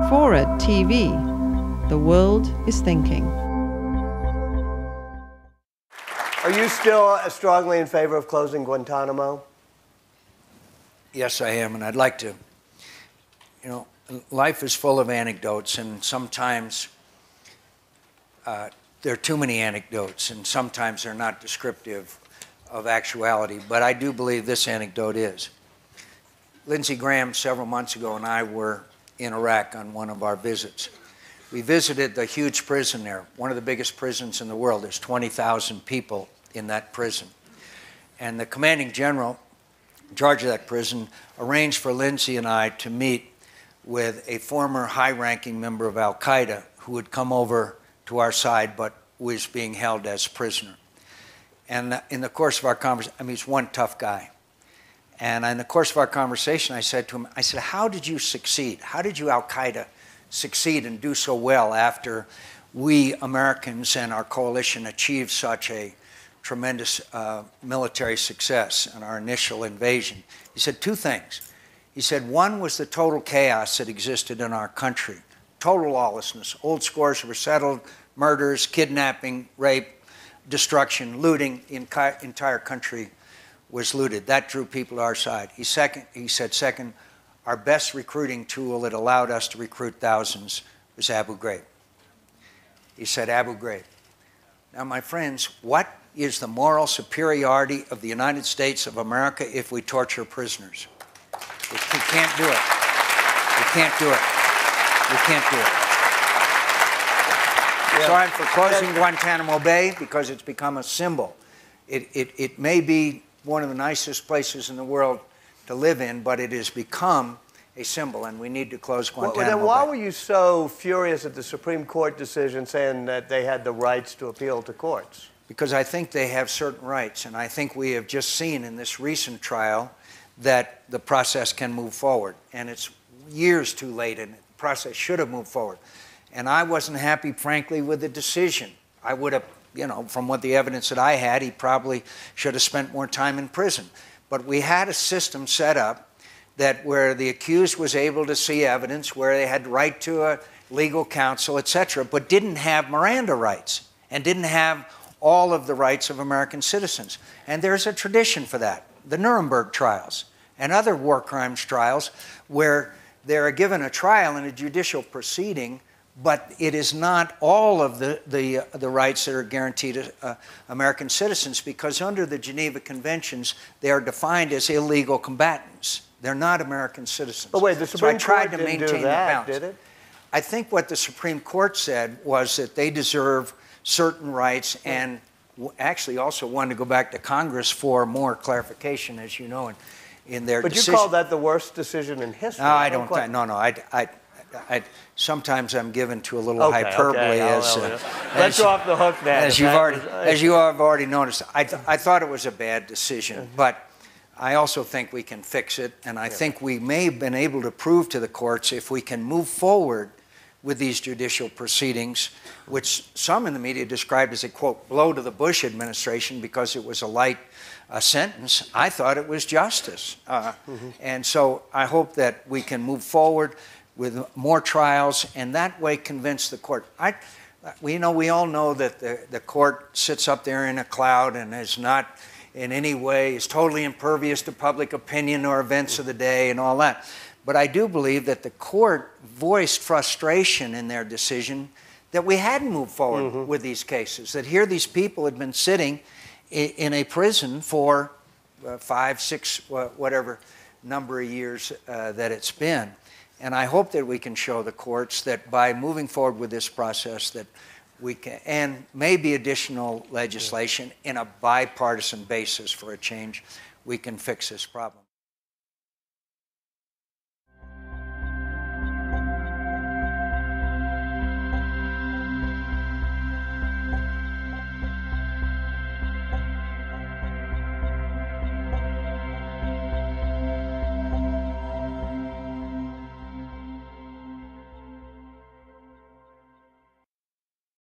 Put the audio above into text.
FORA.tv. The world is thinking. Are you still strongly in favor of closing Guantanamo? Yes, I am, and I'd like to. You know, life is full of anecdotes, and sometimes there are too many anecdotes, and sometimes they're not descriptive of actuality, but I do believe this anecdote is. Lindsey Graham, several months ago, and I were in Iraq on one of our visits. We visited the huge prison there, one of the biggest prisons in the world. There's 20,000 people in that prison. And the commanding general in charge of that prison arranged for Lindsey and I to meet with a former high-ranking member of Al-Qaeda who had come over to our side but was being held as prisoner. And in the course of our conversation, I mean, he's one tough guy. And in the course of our conversation, I said to him, I said, how did you succeed? How did you, Al-Qaeda, succeed and do so well after we Americans and our coalition achieved such a tremendous military success in our initial invasion? He said two things. He said one was the total chaos that existed in our country, total lawlessness. Old scores were settled, murders, kidnapping, rape, destruction, looting. The entire country was looted. That drew people to our side. He said second, our best recruiting tool that allowed us to recruit thousands was Abu Ghraib. He said Abu Ghraib. Now, my friends, what is the moral superiority of the United States of America if we torture prisoners? We can't do it. We can't do it. We can't do it. So I'm for closing Guantanamo Bay because it's become a symbol. It may be one of the nicest places in the world to live in, but it has become a symbol, and we need to close Guantanamo Bay. Then why were you so furious at the Supreme Court decision saying that they had the rights to appeal to courts? Because I think they have certain rights, and I think we have just seen in this recent trial that the process can move forward, and it's years too late, and the process should have moved forward. And I wasn't happy, frankly, with the decision. I would have, you know, from what the evidence that I had, he probably should have spent more time in prison. But we had a system set up that where the accused was able to see evidence, where they had right to a legal counsel, etc., but didn't have Miranda rights and didn't have all of the rights of American citizens. And there's a tradition for that. The Nuremberg trials and other war crimes trials where they're given a trial in a judicial proceeding, but it is not all of the rights that are guaranteed to American citizens, because under the Geneva Conventions, they are defined as illegal combatants. They're not American citizens. But wait, the Supreme Court didn't do that, did it? I think what the Supreme Court said was that they deserve certain rights, and actually also wanted to go back to Congress for more clarification, as you know, in their decision. But you call that the worst decision in history? No, I don't. No. Sometimes I'm given to a little hyperbole. Let you off the hook now. As you have already noticed, I thought it was a bad decision, but I also think we can fix it, and I think we may have been able to prove to the courts, if we can move forward with these judicial proceedings, which some in the media described as a, quote, blow to the Bush administration because it was a light sentence. I thought it was justice. And so I hope that we can move forward with more trials and that way convince the court. We all know that the court sits up there in a cloud and is not in any way, is totally impervious to public opinion or events of the day and all that. But I do believe that the court voiced frustration in their decision that we hadn't moved forward with these cases, that here these people had been sitting in a prison for 5, 6, whatever number of years that it's been. And I hope that we can show the courts that by moving forward with this process that we can, and maybe additional legislation in a bipartisan basis for a change, we can fix this problem.